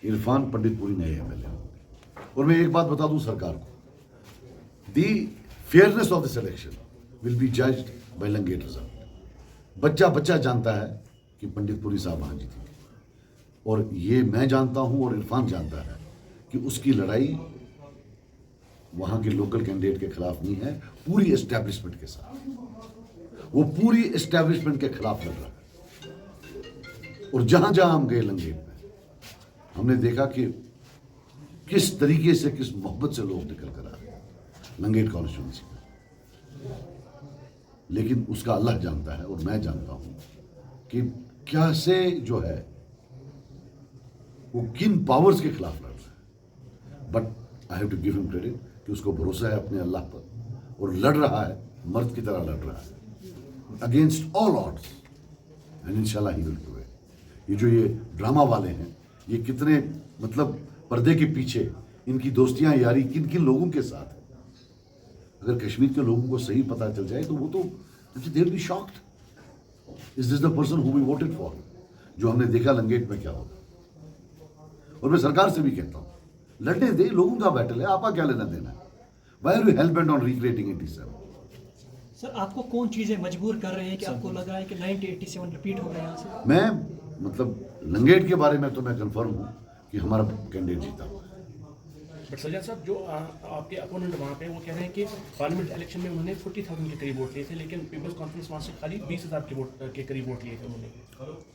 इरफान पंडितपुरी नए एमएलए होंगे। और मैं एक बात बता दूं सरकार को, the fairness of this election will be judged by लंगेट रिजल्ट। बच्चा बच्चा जानता है कि पंडितपुरी साहब वहां जीतेंगे, और ये मैं जानता हूं और इरफान जानता है कि उसकी लड़ाई वहां के लोकल कैंडिडेट के खिलाफ नहीं है, पूरी एस्टैब्लिशमेंट के साथ। वो पूरी एस्टैब्लिशमेंट के खिलाफ लड़ रहा है। और जहां जहां हम गए लंगेट में, हमने देखा कि किस तरीके से, किस मोहब्बत से लोग निकल कर आ रहे हैं लंगेट कॉन्स्टिट्यूंसी में। लेकिन उसका अल्लाह जानता है और मैं जानता हूं कि कैसे जो है वो किन पावर्स के खिलाफ लड़ रहा है। But I have to give him credit कि उसको भरोसा है अपने अल्लाह पर और लड़ रहा है, मर्द की तरह लड़ रहा है अगेंस्ट ऑल ऑड्स, एंड इंशाल्लाह ही विल डू इट। ये जो ये ड्रामा वाले हैं, ये कितने मतलब पर्दे के पीछे इनकी दोस्तियां यारी किन किन लोगों के साथ है। अगर कश्मीर के लोगों को सही पता चल जाए तो वो तो they will be shocked, is this the person who we voted for. जो हमने देखा लंगेट में क्या होगा। और मैं सरकार से भी कहता हूं, लड़ने दे, लोगों का बैटल है, आपका क्या लेना देना है। Why are you hell bent on recreating 87? Sir आपको कौन चीजें मजबूर कर रहे हैं कि आपको लग रहा है कि 1987 रिपीट हो गया यहाँ से? मैं मतलब लंगेट के बारे में तो मैं कंफर्म हूं कि हमारा कैंडिडेट जीता हुआ है। बट सज्जाद साहब, जो आपके अपोनेंट वहाँ पे वो कह रहे हैं कि पार्लियामेंट इलेक्शन में उन्होंने 40,000 के करीब वोट लिए थे, लेकिन पीपल्स कॉन्फ्रेंस वहाँ से खाली 20,000 के करीब वोट लिए थे उन्होंने।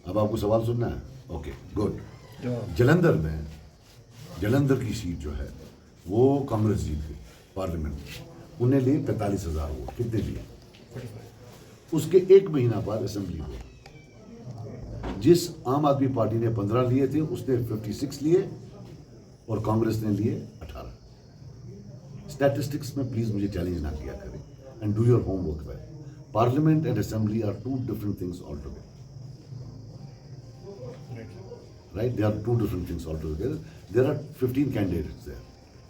अब आपको सवाल सुनना है? Okay good. जलंधर में, जलंधर की सीट जो है वो कांग्रेस जीत गई पार्लियामेंट में, उन्हें लिए 45,000 वोट। कितने लिए? 45। उसके एक महीना बाद असेंबली हुई। जिस आम आदमी पार्टी ने 15 लिए थे उसने 56 लिए और कांग्रेस ने लिए 18। स्टैटिस्टिक्स में प्लीज मुझे चैलेंज ना किया करें, and do your homework well. Parliament and assembly are two different things all together, right? They are two different things altogether. There are 15 candidates there.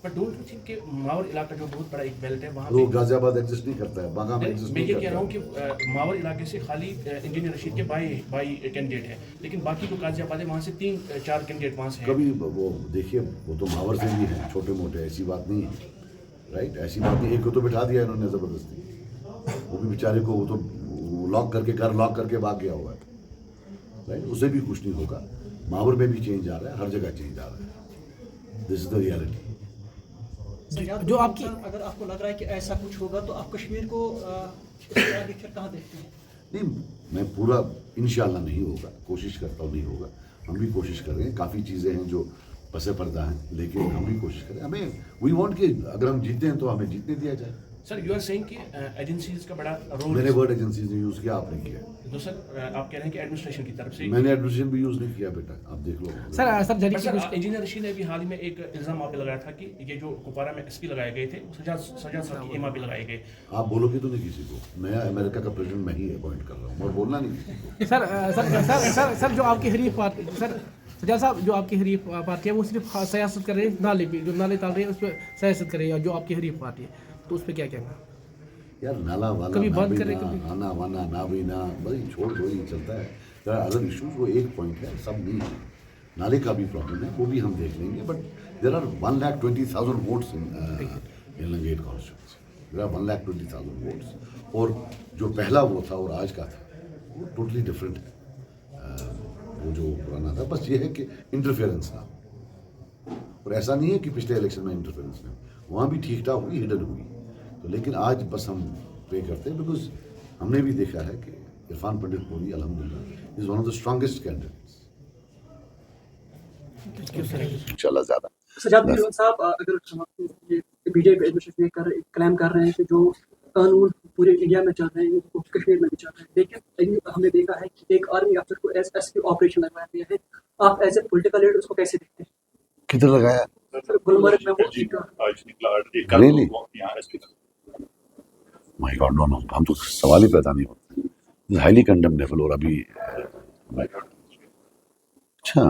But don't you think कि मावर इलाका जो बहुत बड़ा एक बेल्ट है वहाँ वो गाजियाबाद एग्जिस्ट नहीं करता है, बागा में एग्जिस्ट मैं नहीं ये करता कह रहा हूँ है। कि मावर इलाके से खाली इंजीनियर रशीद के बाई कैंडिडेट है, लेकिन बाकी जो गाजियाबाद है वहाँ से 3-4 कैंडिडेट वहाँ से हैं। कभी वो देखिए, वो तो मावर से भी है, छोटे मोटे, ऐसी बात नहीं है, राइट? ऐसी बात नहीं। एक को तो बिठा दिया इन्होंने जबरदस्ती, वो भी बेचारे को वो तो लॉक करके, घर लॉक करके भाग गया हुआ है, राइट? उसे भी कुछ नहीं होगा। मावर में भी चेंज आ रहा है, हर जगह चेंज आ रहा है। This is the reality. जो आपकी, अगर आपको लग रहा है कि ऐसा कुछ होगा तो आप कश्मीर को इसके आगे फिर कहाँ देखते हैं? नहीं, मैं पूरा इंशाल्लाह नहीं होगा, कोशिश करता हूँ नहीं होगा। हम भी कोशिश कर रहे हैं, काफ़ी चीज़ें हैं जो पसे पर्दा हैं, लेकिन हम भी कोशिश करें। हमें वी वांट कि अगर हम जीते हैं तो हमें जीतने दिया जाए। सर यू आर सेइंग कि एजेंसीज का बड़ा रोल। मैंने वर्ड एजेंसीज ने यूज़ किया, आपने किया। तो सर आप कह रहे हैं कि एडमिनिस्ट्रेशन की तरफ से मैंने एडमिनिस्ट्रेशन भी यूज़ नहीं किया बेटा, आप देख लो। सर इंजीनियर रशीद ने भी हाल ही में एक इल्जाम आप पे लगाया था कि ये जो कुपवारा में एसपी लगाए गए थे सजाद साहब की एमआर पे लगाए गए। आप बोलोगे तो नहीं किसी को, मैं अमेरिका का प्रेसिडेंट मैं ही अपॉइंट कर रहा हूँ, और बोलना नहीं किसी को। सर जो आपकी हरीफ पार्टी, सर सजाद साहब जो आपकी हरीफ पार्टी है वो सिर्फ सियासत कर रहे हैं, नाले पे जो नाले ताल रहे हैं उस पर सियासत कर रहे हैं, जो आपकी हरीफ पार्टी है तो उस पर क्या कहना? यार नाला वाला कभी ना बंद भी करे, ना, कभी आना वाना ना भी ना, भाई छोड़ दो, ये चलता है। there are other issues, वो एक पॉइंट है, सब नहीं है। नाले का भी प्रॉब्लम है, वो भी हम देख लेंगे। But there are 1,20,000 votes in Langate constituency. There are 1,20,000 votes, और जो पहला वो था और आज का था वो टोटली डिफरेंट है। वो जो पुराना था, बस ये है कि इंटरफेरेंस ना, और ऐसा नहीं है कि पिछले इलेक्शन में इंटरफेरेंस नहीं, वहाँ भी ठीक ठाक हुई, हिडन हुई। तो लेकिन आज बस हम पे करते हैं, बिकॉज हमने भी देखा है कि इरफान पंडितपुरी अल्हम्दुलिल्लाह is one of the strongest candidates. इंशाल्लाह ज़्यादा। सजाद साहब, अगर ये बीजेपी एडमिनिस्ट्रेशन क्लेम कर रहे हैं कि जो कानून पूरे इंडिया में चल रहे हैं वो कश्मीर में भी चल रहे हैं, लेकिन हमने देखा है कि एक आर्मी अफसर को एसएसपी ऑपरेशन लगवाया गया है। आप एज ए पॉलिटिकल लीडर उसको कैसे देखते हैं? किधर लगाया? गुलमर्ग में वो Really? My God, no, no, हम तो सवाल ही पैदा नहीं होते। Highly condemnable. और अभी अच्छा,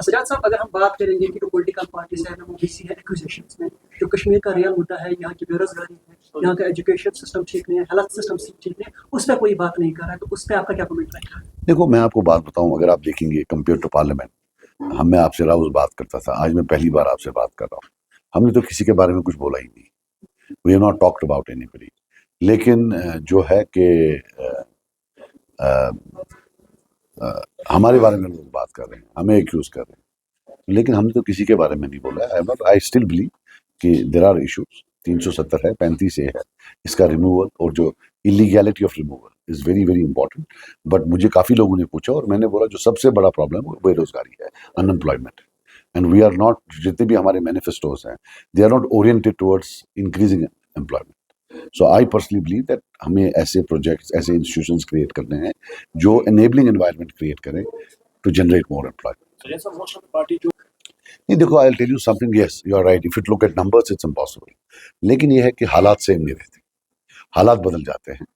सजाद साहब, अगर हम बात करेंगे कि जो पॉलिटिकल पार्टीज है ना वो बीसी है एक्विजिशंस में, जो कश्मीर का रियल मुद्दा है यहाँ की बेरोजगारी है, यहाँ का एजुकेशन सिस्टम ठीक नहीं है, हेल्थ सिस्टम ठीक नहीं है, उस पर कोई बात नहीं कर रहा है, तो उस पर आपका क्या कमेंट रहेगा? देखो, मैं आपको बात बताऊं, अगर आप देखेंगे कंपेयर टू पार्लियामेंट, मैं आपसे रोज बात करता था, आज मैं पहली बार आपसे बात कर रहा हूँ। हमने तो किसी के बारे में कुछ बोला ही नहीं, we have not talked about anybody. लेकिन जो है कि हमारे बारे में लोग बात कर रहे हैं, हमें एक्यूज कर रहे हैं, लेकिन हमने तो किसी के बारे में नहीं बोला। आई स्टिल बिलीव कि देयर आर इश्यूज। 370 है, 35 ए है, इसका रिमूवल और जो illegality of removal is very very important. But मुझे काफी लोगों ने पूछा और मैंने बोला जो सबसे बड़ा प्रॉब्लम है बेरोजगारी है, unemployment. And we are not, जितने भी हमारे मैनिफेस्टोज हैं, they are not oriented towards increasing employment. So I personally believe that हमें ऐसे प्रोजेक्ट्स, ऐसे इंस्टीट्यूशंस क्रिएट करने हैं जो एनेबलिंग एनवायरनमेंट क्रिएट करें to generate more employment. Sir sir most of the party जो नहीं, देखो, I will tell you something, yes you are right, if it look at numbers it's impossible. लेकिन यह है कि हालात सेम नहीं रहते, हालात बदल जाते हैं।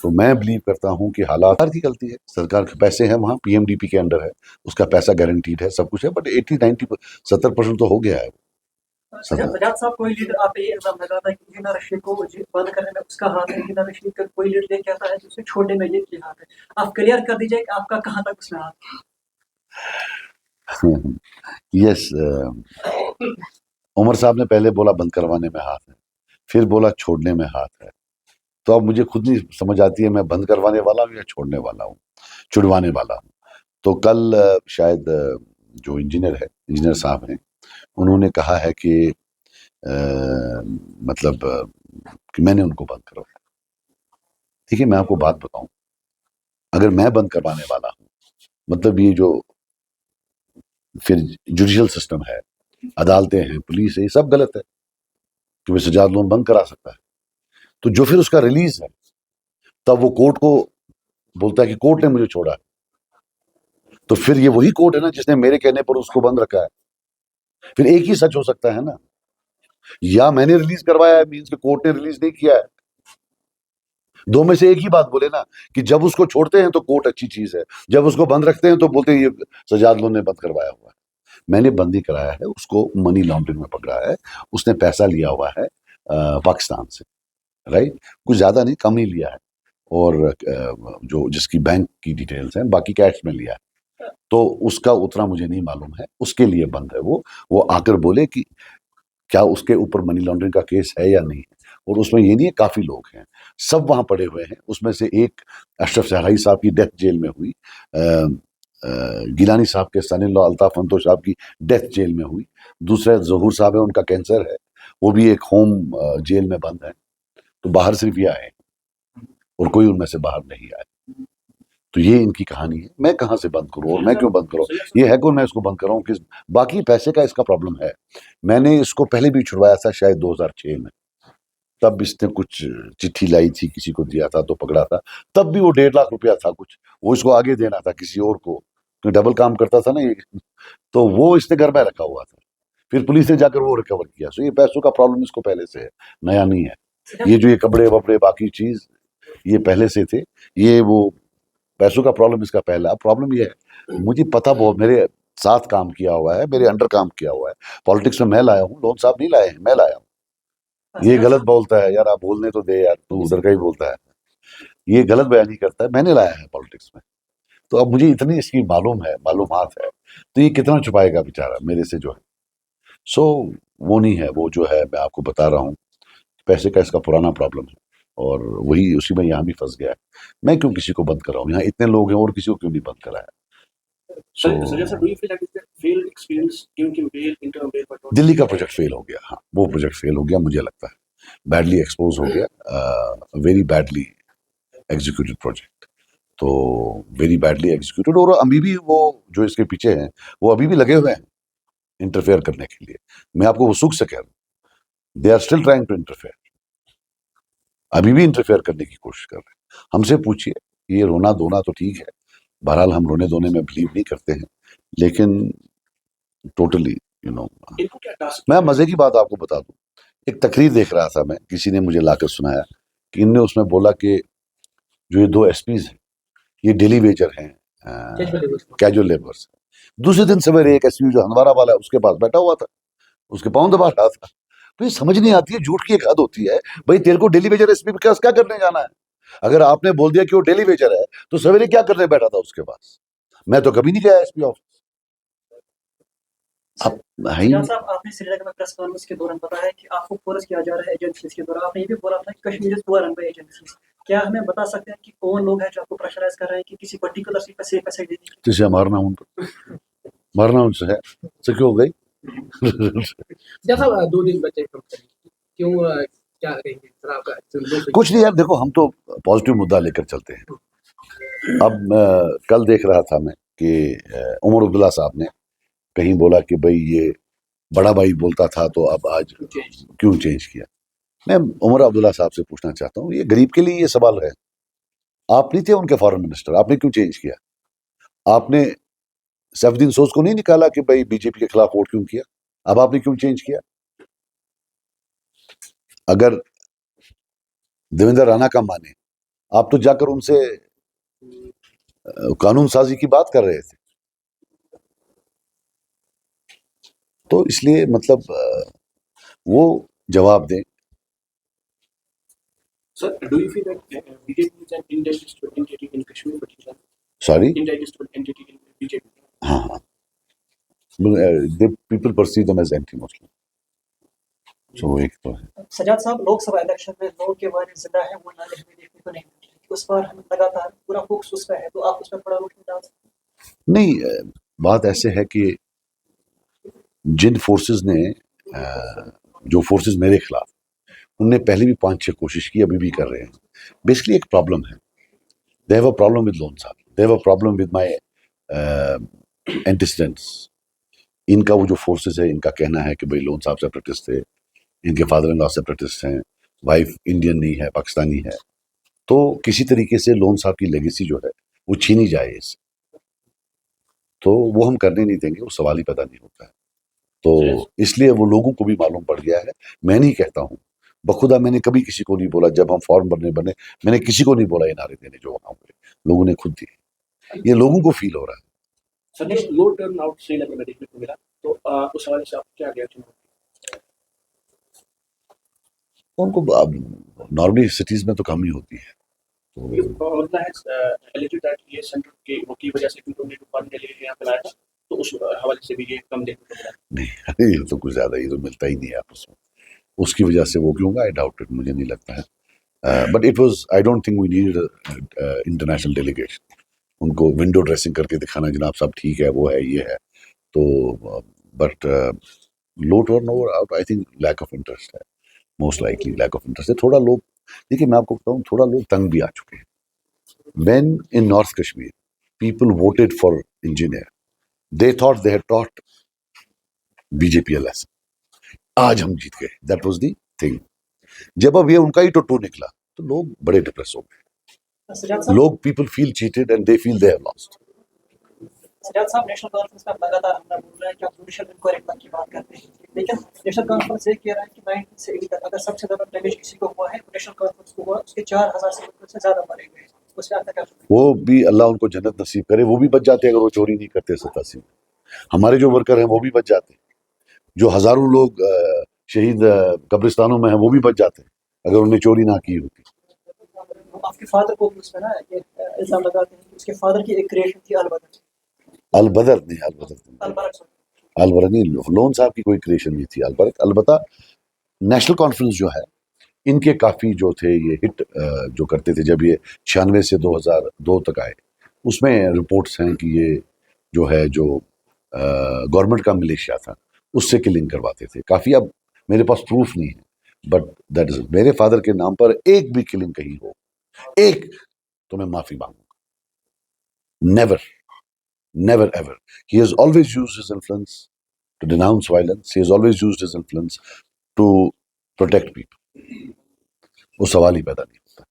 तो मैं बिलीव करता हूं कि हालात सरकार की गलती है, सरकार के पैसे हैं, वहाँ पीएमडीपी के अंडर है, उसका पैसा गारंटीड है, सब कुछ है, बट 80-90-70% तो हो गया है। सजाद साहब, कोई लीडर आप पे ये इल्जाम लगाता है कि इंजीनियर रशीद को बंद करने में उसका हाथ है, इंजीनियर रशीद का कोई लीडर लेके आता है तो उसे छोड़ने में ये हाथ है। आप क्लियर कर दीजिए कि आपका कहाँ तक उसमें हाथ है? यस, उमर साहब ने पहले बोला बंद करवाने में हाथ है, फिर बोला छोड़ने में हाथ है। तो अब मुझे खुद नहीं समझ आती है मैं बंद करवाने वाला हूँ या छोड़ने वाला हूँ, छुड़वाने वाला हूँ। तो कल शायद जो इंजीनियर साहब हैं, उन्होंने कहा है कि मतलब कि मैंने उनको बंद करवाया। ठीक है, मैं आपको बात बताऊं, अगर मैं बंद करवाने वाला हूं, मतलब ये जो फिर जुडिशियल सिस्टम है, अदालतें हैं, पुलिस है, ये सब गलत है कि वो सजाद लोन बंद करा सकता है। तो जो फिर उसका रिलीज है, तब वो कोर्ट को बोलता है कि कोर्ट ने मुझे छोड़ा। तो फिर ये वही कोर्ट है ना जिसने मेरे कहने पर उसको बंद रखा है। फिर एक ही सच हो सकता है ना, या मैंने रिलीज करवाया है मींस कि कोर्ट ने रिलीज नहीं किया है। दो में से एक ही बात बोले ना, कि जब उसको छोड़ते हैं तो कोर्ट अच्छी चीज है, जब उसको बंद रखते हैं तो बोलते हैं ये सजाद लोन ने बंद करवाया हुआ है। मैंने बंद ही कराया है, उसको मनी लॉन्ड्रिंग में पकड़ा है, उसने पैसा लिया हुआ है पाकिस्तान से, राइट, कुछ ज्यादा नहीं, कम ही लिया है, और जो जिसकी बैंक की डिटेल्स हैं, बाकी कैश में लिया है। तो उसका उतना मुझे नहीं मालूम है, उसके लिए बंद है वो आकर बोले कि क्या उसके ऊपर मनी लॉन्ड्रिंग का केस है या नहीं है। और उसमें ये नहीं है, काफी लोग हैं, सब वहां पड़े हुए हैं। उसमें से एक अशरफ सहराई साहब की डेथ जेल में हुई, गिलानी साहब के सन इन लॉ अल्ताफ अंतो साहब की डेथ जेल में हुई, दूसरे जहूर साहब है, उनका कैंसर है, वो भी एक होम जेल में बंद है। तो बाहर सिर्फ ये आए और कोई उनमें से बाहर नहीं आए। तो ये इनकी कहानी है। मैं कहाँ से बंद करूँ और मैं क्यों बंद करूँ, ये है कौन मैं इसको बंद कर रहा हूँ? किस बाकी पैसे का इसका प्रॉब्लम है। मैंने इसको पहले भी छुड़वाया था शायद 2006 में, तब इसने कुछ चिट्ठी लाई थी, किसी को दिया था तो पकड़ा था, तब भी वो 1.5 लाख रुपया था कुछ, वो इसको आगे देना था किसी और को, तो डबल काम करता था ना ये, तो वो इसने घर में रखा हुआ था, फिर पुलिस ने जाकर वो रिकवर किया। सो ये पैसों का प्रॉब्लम इसको पहले से है, नया नहीं है। ये जो ये कपड़े वपड़े बाकी चीज ये पहले से थे, ये वो पैसों का प्रॉब्लम इसका पहला प्रॉब्लम ये है। मुझे पता, बहुत मेरे साथ काम किया हुआ है, मेरे अंडर काम किया हुआ है, पॉलिटिक्स में मैं लाया हूँ, लोन साहब नहीं लाए हैं, मैं लाया हूँ। ये गलत बोलता है यार, आप बोलने तो दे यार, तू उधर का ही बोलता है, ये गलत बयानी करता है, मैंने लाया है पॉलिटिक्स में। तो अब मुझे इतनी इसकी मालूमात है, तो ये कितना छुपाएगा बेचारा मेरे से जो है। सो वो नहीं है, वो जो है मैं आपको बता रहा हूँ, पैसे का इसका पुराना प्रॉब्लम है, और वही उसी में यहाँ भी फंस गया है। मैं क्यों किसी को बंद कराऊं, यहाँ इतने लोग हैं और किसी को क्यों नहीं बंद कराया। दिल्ली का प्रोजेक्ट फेल हो गया, हाँ वो प्रोजेक्ट फेल हो गया, मुझे लगता है बैडली एक्सपोज हो गया, वेरी बैडली एग्जीक्यूटेड प्रोजेक्ट, तो वेरी बैडली एग्जीक्यूटेड। और अभी भी वो जो इसके पीछे हैं वो अभी भी लगे हुए हैं इंटरफेयर करने के लिए। मैं आपको वो सुख से कह रहा हूँ, they are still trying to interfere, अभी भी इंटरफेयर करने की कोशिश कर रहे हैं। हमसे पूछिए, ये रोना धोना तो ठीक है, बहरहाल हम रोने धोने में बिलीव नहीं करते हैं, लेकिन टोटली मैं मजे की बात आपको बता दूं, एक तकरीर देख रहा था मैं, किसी ने मुझे लाकर सुनाया कि इनने उसमें बोला कि जो ये 2 एसपीज हैं ये डेली वेजर हैं, कैजुअल लेबर्स। दूसरे दिन सवेरे एक एसपी जो हंदवारा वाला है उसके पास बैठा हुआ था, उसके पाँव दबा रहा था, तो ये समझ नहीं आती है, झूठ की एक हद होती है। भाई तेरे को डेली वेजर एसपी के पास क्या करने जाना है? अगर आपने बोल दिया कि वो डेली वेजर है तो सवेरे क्या करने बैठा था उसके पास? मैं तो कभी नहीं गया एसपी ऑफिस। अब है ही सजाद नहीं। साहब, आपने श्रीनगर में प्रेस कॉन्फ्रेंस के दौरान बताया कि आपको फोर्स किया जा रहा है एजेंसीज के द्वारा। आपने ये भी बोला था कि Kashmir is poor run by agencies. क्या हमें बता सकते हैं कि कौन लोग हैं जो आपको प्रेशराइज कर रहे हैं कि किसी पर्टिकुलर सीट पर पैसे देने की? जिसे मारना उनको, मारना उनसे है, से क्यों हो गई? सजाद साहब 2 दिन बचे कम करें, क्यों क्या कहेंगे सर आपका कुछ नहीं यार, देखो हम तो पॉजिटिव मुद्दा लेकर चलते हैं। अब कल देख रहा था मैं कि उमर अब्दुल्ला साहब ने कहीं बोला कि भाई ये बड़ा भाई बोलता था तो अब आज क्यों चेंज किया। मैं उमर अब्दुल्ला साहब से पूछना चाहता हूँ, ये गरीब के लिए ये सवाल है। आप नहीं थे उनके फॉरेन मिनिस्टर, आपने क्यों चेंज किया? आपने सैफुद्दीन सोज को नहीं निकाला कि भाई बीजेपी के खिलाफ वोट क्यों किया? अब आपने क्यों चेंज किया? अगर देवेंद्र राणा का माने, आप तो जाकर उनसे कानून साजी की बात कर रहे थे। तो इसलिए मतलब वो जवाब दें। Sir, do you feel that BJP is an indigestible entity in Kashmir, particularly? Sorry, Indigestible entity in BJP. हाँ हाँ, people perceive them as anti Muslim, so एक तो है। सजाद साहब, लोकसभा इलेक्शन में लोगों के वारिस जिंदा है, वो नाले हमें देखने को नहीं मिल रहे। उस बार हम लगातार पूरा फोकस उस पर है, तो आप उस पर थोड़ा रोशनी डाल सकते हैं? नहीं, बात ऐसे है कि जिन फोर्सेस ने जो फोर्सेस मेरे खिलाफ, उनने पहले भी 5-6 कोशिश की, अभी भी कर रहे हैं। बेसिकली एक प्रॉब्लम है, they have a problem with Lone साहब, they have a problem with my antecedents. इनका वो जो फोर्सेस है, इनका कहना है कि भाई लोन साहब सेपरेटिस्ट थे, इनके फादर इन लॉ सेपरेटिस्ट हैं, वाइफ इंडियन नहीं है, पाकिस्तानी है। तो किसी तरीके से लोन साहब की लेगेसी जो है वो छीनी जाए इससे, तो वो हम करने नहीं देंगे, वो सवाल ही पैदा नहीं होता है। तो इसलिए वो लोगों को भी मालूम पड़ गया है। मैं नहीं कहता हूँ, बखुदा मैंने कभी किसी को नहीं बोला, जब हम फॉर्म बने मैंने किसी को नहीं बोला ये नारे देने जो वहां हुए, लोगों ने खुद दिए। ये लोगों को फील हो रहा है। सर, जो लो टर्न आउट श्रीनगर में देखने को मिला, तो उस हवाले से आप क्या रिएक्शन होगा? उनको नॉर्मली सिटीज में तो कम ही होती है। मतलब है एलिजिड दैट ये सेंटर के वो की वजह से क्योंकि उन्हें फॉरेन डेलीगेट यहाँ पे लाया था, तो उस हवाले से भी ये कम देखने को मिला। नहीं, अरे ये तो कुछ ज्यादा, ये तो मिलता ही नहीं है आपस में, उसकी वजह से वो क्यों होगा, आई डाउट इट, मुझे नहीं लगता है। But it was, I don't think we need international delegation. उनको विंडो ड्रेसिंग करके दिखाना, जनाब सब ठीक है, वो है, ये है, तो but low turn over out, I think lack of interest है, most likely lack of interest है। थोड़ा लोग, देखिए मैं आपको बताऊं, थोड़ा लोग तंग भी आ चुके हैं। When in North Kashmir, people voted for engineer, they thought they had taught BJP a lesson. आज हम जीत गए, that was the thing. जब अब ये उनका ही टोटो निकला तो लोग बड़े डिप्रेस हो गए। सजाद साहब, लोग, people feel cheated and they feel they have lost. Sajjad साहब, नेशनल कॉन्फ्रेंस में लगातार हमला बोल रहा है कि आप जुडिशियल इंक्वायरी तक की बात करते हैं, लेकिन नेशनल कॉन्फ्रेंस ये कह रहा है कि 19 से 80 तक अगर सबसे ज्यादा डैमेज किसी को हुआ है, नेशनल कॉन्फ्रेंस को हुआ, उसके 4000 से ज्यादा मारे गए। उस पर आपका क्या? वो भी अल्लाह उनको जन्नत नसीब करे, वो भी बच जाते अगर वो चोरी नहीं करते 87 में। हमारे जो वर्कर हैं वो भी बच जाते, जो हजारों लोग शहीद कब्रिस्तानों में हैं वो भी बच जाते अगर उन्होंने चोरी ना की होती। आपके फादर को भी उसमें ना ये इल्जाम लगाते हैं कि उसके फादर की एक क्रिएशन थी अलबदर अलबदर नहीं, अलबरक। अलबरक नहीं, लोन साहब की कोई क्रिएशन नहीं थी अलबरक। अलबत्ता नेशनल कॉन्फ्रेंस जो है, इनके काफ़ी जो थे ये हिट जो करते थे, जब ये 96 से 2002 तक आए, उसमें रिपोर्ट्स हैं कि ये जो है जो गवर्नमेंट का मिलिशिया था उससे किलिंग करवाते थे काफ़ी। अब मेरे पास प्रूफ नहीं है, बट दैट इज, मेरे फादर के नाम पर एक भी किलिंग कहीं हो, एक, तो मैं माफ़ी मांगूंगा। Never, never ever. He has always used his influence to denounce violence, he has always used his influence to protect people. वो सवाल ही पैदा नहीं होता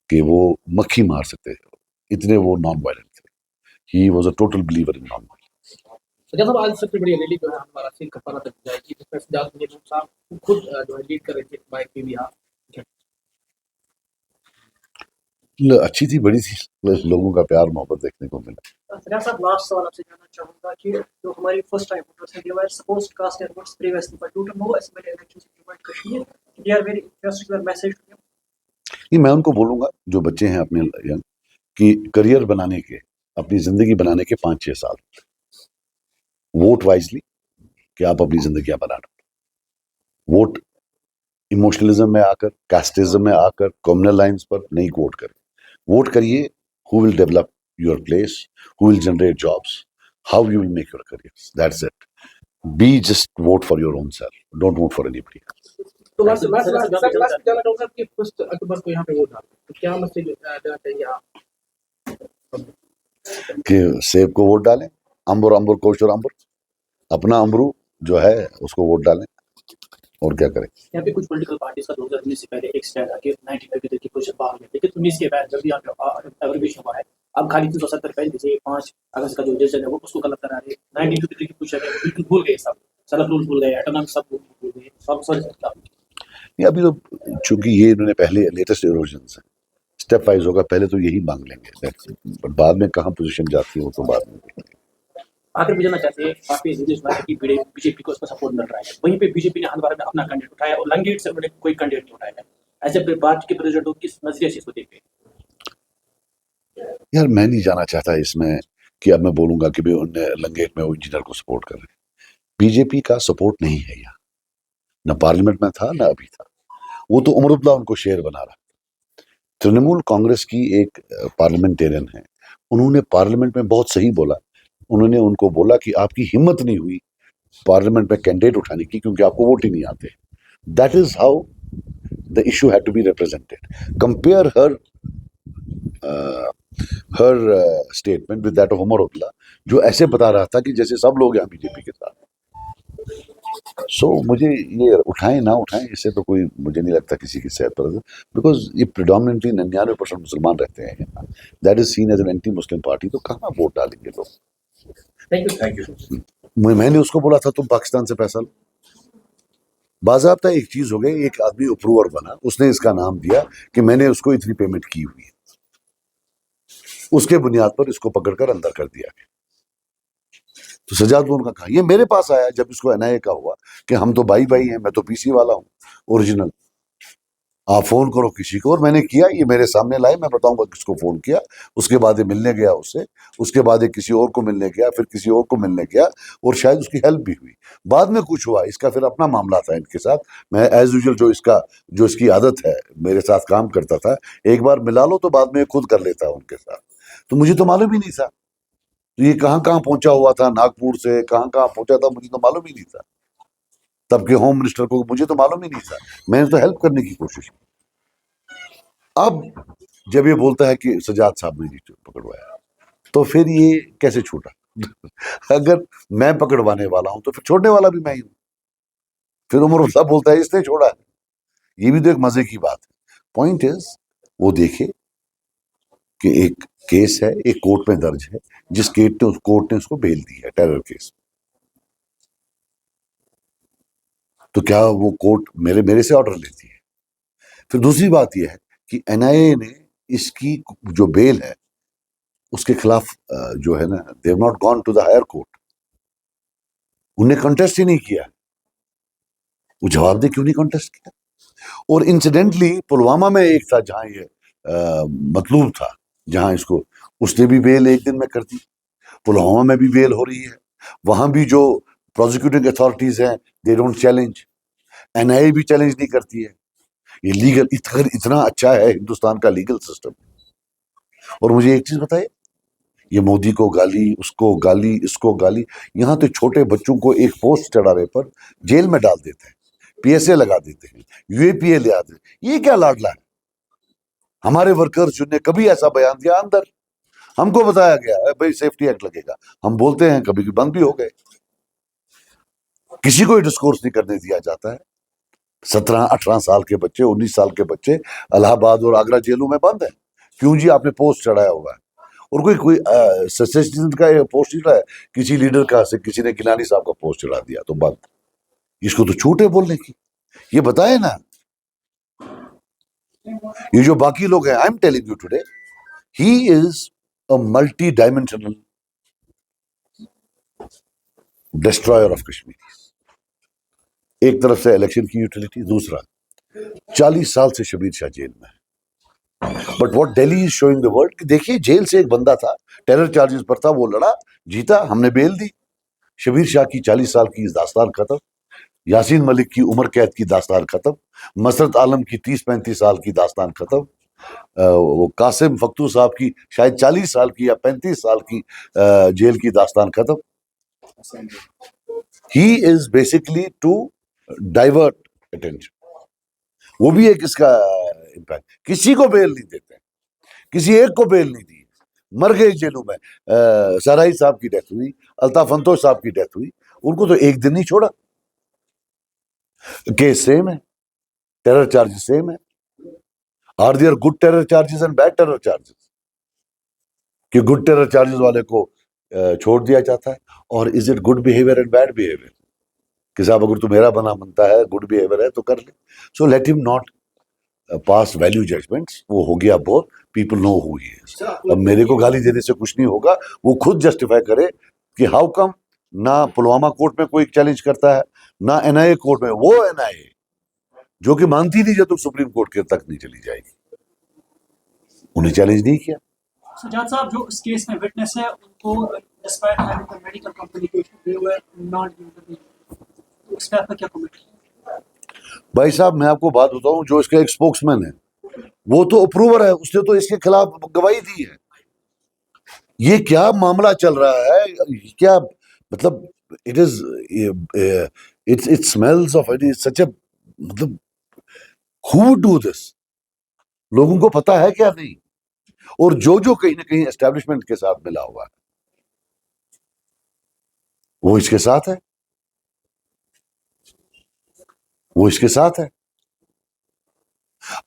कि वो मक्खी मार सकते थे, इतने वो नॉन वायलेंट थे। He was a total believer in non violence. Sajjad साहब, आज सबसे बड़ी रैली जो है हमारा सिंह कपारा तक जाएगी, जिसमें सजाद साहब खुद जो है लीड कर रहे थे बाइक पे भी आप। अच्छी थी, बड़ी थी, लोगों का प्यार मोहब्बत देखने को मिला। सर साहब लास्ट सवाल आपसे जानना चाहूँगा कि जो हमारी फर्स्ट टाइम वोटर्स हैं they were supposed to cast their votes previously but due to no assembly elections in Jammu and Kashmir they are very interested your message to them. ये मैं उनको बोलूंगा जो बच्चे हैं अपने यंग कि करियर बनाने के, अपनी जिंदगी बनाने के 5-6 साल वोट वाइजली कि आप अपनी जिंदगियां बना लो। वोट इमोशनलिज्म में आकर, कास्टिज्म में आकर, कम्युनल लाइंस पर नहीं वोट करें। वोट करिए who will develop your place, who will generate jobs, how you will make your career, that's it. Be just vote for your own self, don't vote for anybody else. तो last जानना चाहूँगा कि 1 अक्टूबर को यहाँ पे vote डालना, तो क्या मैसेज देना चाहिए आप? कि सेब को वोट डालें, अंबुर अंबुर कोशर अंबुर, अपना अमरू जो है उसको वोट डालें और क्या करें। यहाँ पे कुछ पॉलिटिकल पार्टीज का 2019 से पहले एक स्टैंड था कि 95 की पोजीशन बाहर में, लेकिन 19 के बाद जब भी यहाँ पे एवरविशन हुआ है, अब खाली 370 पहले जैसे 5 अगस्त का जो डिसीजन है वो उसको गलत करा रहे हैं। 1953 की पोजीशन है वो बिल्कुल भूल गए, सब सड़क रूल भूल गए, ऑटोनॉमी सब भूल गए, सब सॉरी। ये अभी तो चूंकि ये इन्होंने पहले लेटेस्ट इरोजन्स है, स्टेप वाइज होगा, पहले तो यही मांग लेंगे, बट बाद में कहाँ पोजीशन जाती है वो तो बाद में देखेंगे। आखिर में जानना चाहते हैं, काफी निर्देश हुआ है कि बीजेपी को उसका सपोर्ट मिल रहा है, वहीं पे बीजेपी ने हर में अपना कैंडिडेट उठाया और लंगेट से उन्होंने कोई कैंडिडेट नहीं उठाया है। ऐसे पार्टी के प्रेसिडेंट किस नजरिए से इसको देखते हैं? यार मैं नहीं जाना चाहता इसमें कि अब मैं बोलूंगा कि भाई उनने लंगेट में वो इंजीनियर को सपोर्ट कर रहे हैं। बीजेपी का सपोर्ट नहीं है यहाँ, न पार्लियामेंट में था न अभी था, वो तो उमरुल्ला उनको शेर बना रहा। तृणमूल कांग्रेस की एक पार्लियामेंटेरियन है, उन्होंने पार्लियामेंट में बहुत सही बोला। उन्होंने उनको बोला कि आपकी हिम्मत नहीं हुई पार्लियामेंट में कैंडिडेट उठाने की क्योंकि आपको वोट ही नहीं आते। That is how the issue had to be represented. Compare her statement with that of Omar Abdullah, जो ऐसे बता रहा था कि जैसे सब लोग यहाँ बीजेपी के साथ। सो मुझे ये उठाएं ना उठाएं इससे तो कोई, मुझे नहीं लगता किसी की सेहत पर, बिकॉज ये प्रिडोमिनेटली 99% मुसलमान रहते हैं, that is seen as an anti Muslim party, तो कहाँ वोट डालेंगे लोग। Thank you. मैंने उसको बोला था तुम पाकिस्तान से पैसा लो, बाज़ाब्ता एक चीज हो गई, एक आदमी अप्रूवर बना, उसने इसका नाम दिया कि मैंने उसको इतनी पेमेंट की हुई है, उसके बुनियाद पर इसको पकड़कर अंदर कर दिया गया। तो सजाद लोन का कहा, ये मेरे पास आया जब इसको एनआईए का हुआ कि हम तो भाई भाई हैं, मैं तो पीसी वाला हूँ ओरिजिनल, आप फोन करो किसी को, और मैंने किया, ये मेरे सामने लाए, मैं बताऊंगा किसको फोन किया। उसके बाद ये मिलने गया उससे, उसके बाद ये किसी और को मिलने गया, फिर किसी और को मिलने गया, और शायद उसकी हेल्प भी हुई। बाद में कुछ हुआ, इसका फिर अपना मामला था इनके साथ। मैं एज यूजुअल जो इसकी आदत है, मेरे साथ काम करता था, एक बार मिला लो तो बाद में खुद कर लेता उनके साथ। तो मुझे तो मालूम ही नहीं था तो ये कहाँ कहाँ पहुंचा हुआ था, नागपुर से कहाँ कहाँ पहुंचा था, मुझे तो मालूम ही नहीं था। तब के होम मिनिस्टर को मुझे तो मालूम ही नहीं था, मैंने तो हेल्प करने की कोशिश की। अब जब ये बोलता है कि सजाद साहब ने जी पकड़वाया, तो फिर ये कैसे छूटा? अगर मैं पकड़वाने वाला हूं तो फिर छोड़ने वाला भी मैं ही हूं। फिर उमर साहब बोलता है इसने छोड़ा है, ये भी तो एक मजे की बात है। पॉइंट इज, वो देखे कि एक केस है, एक कोर्ट में दर्ज है, जिस कोर्ट ने उसको बेल दी है टेरर केस। तो क्या वो कोर्ट मेरे से ऑर्डर लेती है? फिर दूसरी बात यह है कि एनआईए ने इसकी जो बेल है उसके खिलाफ जो है ना, they have not gone to the higher court, उन्हें कंटेस्ट ही नहीं किया। वो जवाब दे क्यों नहीं कंटेस्ट किया? और इंसिडेंटली पुलवामा में एक था जहां ये मतलूब था, जहां इसको, उसने भी बेल एक दिन में कर दी। पुलवामा में भी बेल हो रही है, वहां भी जो प्रोसिक्यूटिंग अथॉरिटीज हैं दे डोंट चैलेंज, एनआईए भी चैलेंज नहीं करती है। ये लीगल इतना अच्छा है हिंदुस्तान का लीगल सिस्टम। और मुझे एक चीज बताइए, ये मोदी को गाली, उसको गाली, इसको गाली, यहाँ तो छोटे बच्चों को एक पोस्ट चढ़ाने पर जेल में डाल देते हैं, पीएसए लगा देते हैं, यूएपीए ले आते हैं। ये क्या लाडला है? हमारे वर्कर्स जिन्हें कभी ऐसा बयान दिया अंदर, हमको बताया गया भाई सेफ्टी एक्ट लगेगा, हम बोलते हैं, कभी बंद भी हो गए। किसी को डिस्कोर्स नहीं करने दिया जाता है। 17-18 साल के बच्चे, 19 साल के बच्चे इलाहाबाद और आगरा जेलों में बंद है। क्यों जी? आपने पोस्ट चढ़ाया हुआ है। और कोई ससेशन का पोस्ट चढ़ा है, किसी लीडर का से किसी ने गिलानी साहब का पोस्ट चढ़ा दिया तो बंद। इसको तो छूट है बोलने की, ये बताए ना। ये जो बाकी लोग हैं, I am telling you today, he is a multi dimensional destroyer of Kashmir. एक तरफ से इलेक्शन की यूटिलिटी, दूसरा 40 साल से शबीर शाह जेल में है। But what Delhi is showing the world कि देखिए, जेल से एक बंदा था, टेरर चार्जेस पर था, वो लड़ा, जीता, हमने बेल दी। शबीर शाह की 40 साल की दास्तान खत्म, यासीन मलिक की उम्र कैद की दास्तान खत्म, मसरत आलम की 30-35 साल की दास्तान खत्म, वो कासिम फक्तू साहब की शायद 40 साल की या 35 साल की जेल की दास्तान खत्म। He is basically to divert attention. वो भी एक इसका इम्पैक्ट। किसी को बेल नहीं देते, किसी एक को बेल नहीं दी, मर गए जेलों में। सराई साहब की डेथ हुई, अल्ताफ अंतोष साहब की डेथ हुई, उनको तो एक दिन नहीं छोड़ा। केस सेम है, टेरर चार्जेस सेम है। Are there good terror charges and bad terror charges? कि गुड टेरर चार्जेस वाले को छोड़ दिया जाता है, और is it good behaviour and bad behaviour? कि साहब अगर तू मेरा बना बनता है, गुड बिहेवियर है तो कर ले। So let him not pass value judgments. वो हो गया बहुत, people know who he is. अब मेरे को गाली देने से कुछ नहीं होगा, वो खुद जस्टिफाई करे कि हाउ कम ना पुलवामा कोर्ट में कोई चैलेंज करता है, ना एनआईए कोर्ट में। वो एनआईए जो कि मानती नहीं जब तक सुप्रीम कोर्ट के तक नहीं चली जाएगी, उन्हें चैलेंज नहीं किया। सजाद साहब, जो इस केस में विटनेस है, उनको despite having the medical complication they were not given. तो इस पर क्या कमेंट है? भाई साहब, मैं आपको बात बताऊं, जो इसका एक स्पोक्समैन है, वो तो अप्रूवर है, उसने तो इसके खिलाफ गवाही दी है। ये क्या मामला चल रहा है? क्या मतलब, it is it smells of, it is such a, मतलब हु डू दिस? लोगों को पता है क्या नहीं? और जो जो कहीं ना कहीं एस्टेब्लिशमेंट के साथ मिला हुआ है, वो इसके साथ है, वो इसके साथ है।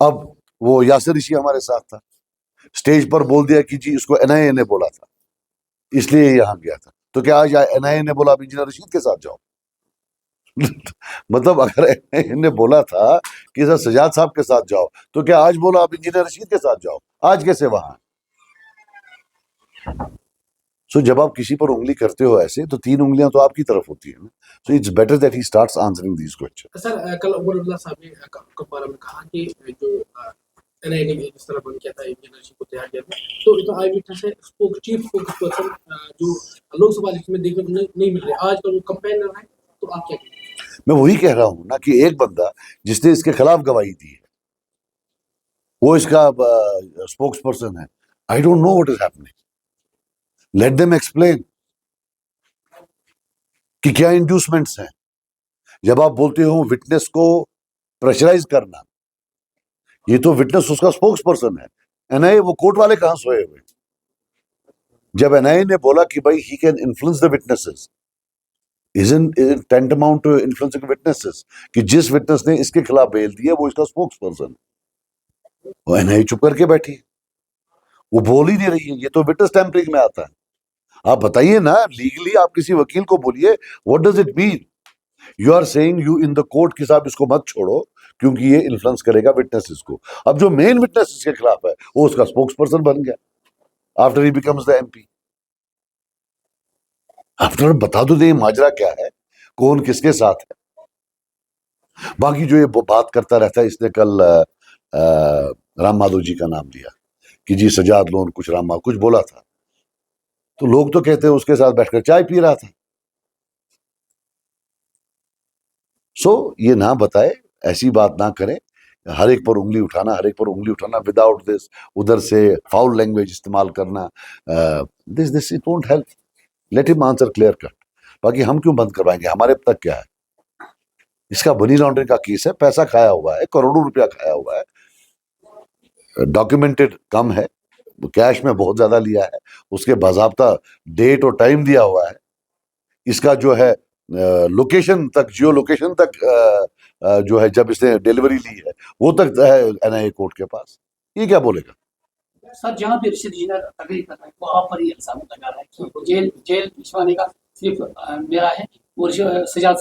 अब वो यासिर ऋषि हमारे साथ था, स्टेज पर बोल दिया कि जी इसको एनआईए ने बोला था, इसलिए यहां गया था। तो क्या आज एनआईए ने बोला आप इंजीनियर रशीद के साथ जाओ? मतलब अगर एनआईए ने बोला था कि सर सजाद साहब के साथ जाओ, तो क्या आज बोला आप इंजीनियर रशीद के साथ जाओ? आज कैसे वहां? सो जब आप किसी पर उंगली करते हो ऐसे, तो 3 उंगलियां तो आपकी तरफ होती है ना। So it's better that he starts answering these question. Sir, कल उमर अब्दुल्ला साहब ने कब्बारा में कहा कि जो एनआईए ने जिस तरह बंद किया था इंजीनियरशिप को तैयार किया था, तो इतना आई विटनेस है, चीफ स्पोक्स पर्सन जो लोकसभा इलेक्शन में देखने को नहीं मिल रहे, आज का जो कंपेनर है, तो आप क्या कहेंगे? मैं वही कह रहा हूं ना कि एक बंदा जिसने इसके खिलाफ गवाही दी है, वो इसका स्पोक्स पर्सन है। I don't know what is happening, let them explain कि क्या इंड्यूसमेंट्स हैं। जब आप बोलते हो विटनेस को प्रेशराइज करना, ये तो विटनेस उसका स्पोक्स पर्सन है। एनआईए, वो कोर्ट वाले कहां सोए हुए? जब एनआईए ने बोला कि भाई he can influence the witnesses, isn't tantamount to influencing witnesses, कि जिस विटनेस ने इसके खिलाफ बेल दी है वो इसका स्पोक्स पर्सन है। वो एनआईए चुप करके बैठी है, वो बोल ही नहीं रही है। ये तो विटनेस टैम्परिंग में आता है। आप बताइए ना, लीगली आप किसी वकील को बोलिए, what does it mean? You are saying you in the court कि साहब इसको मत छोड़ो क्योंकि ये इन्फ्लुएंस करेगा विटनेसेस को। अब जो मेन विटनेस इसके खिलाफ है, वो उसका स्पोक्स पर्सन बन गया after he becomes the MP. After बता दो दे माजरा क्या है, कौन किसके साथ है। बाकी जो ये बात करता रहता है, इसने कल राम माधव जी का नाम लिया कि जी सजाद लोन कुछ राम माधव कुछ बोला था, तो लोग तो कहते हैं उसके साथ बैठकर चाय पी रहा था। सो ये ना बताए, ऐसी बात ना करें, हर एक पर उंगली उठाना, हर एक पर उंगली उठाना विदाउट दिस, उधर से फाउल लैंग्वेज इस्तेमाल करना, this it won't help. Let him answer clear cut. बाकी हम क्यों बंद करवाएंगे? हमारे अब तक क्या है? इसका मनी लॉन्ड्रिंग का केस है, पैसा खाया हुआ है, करोड़ों रुपया खाया हुआ है, डॉक्यूमेंटेड कम है, कैश में बहुत ज्यादा लिया है, उसके बाजाब्ता डेट और टाइम दिया हुआ है, इसका जो है लोकेशन तक, जियो लोकेशन तक जो है जब इसने डिलीवरी ली है वो तक है एनआईए कोर्ट के पास। ये क्या बोलेगा? सर, जहाँ भी रशीद जी ने अग्री कर रहा है वहाँ पर ही इल्जाम लगा रहा है कि जेल भिजवाने का सिर्फ मेरा है और सजाद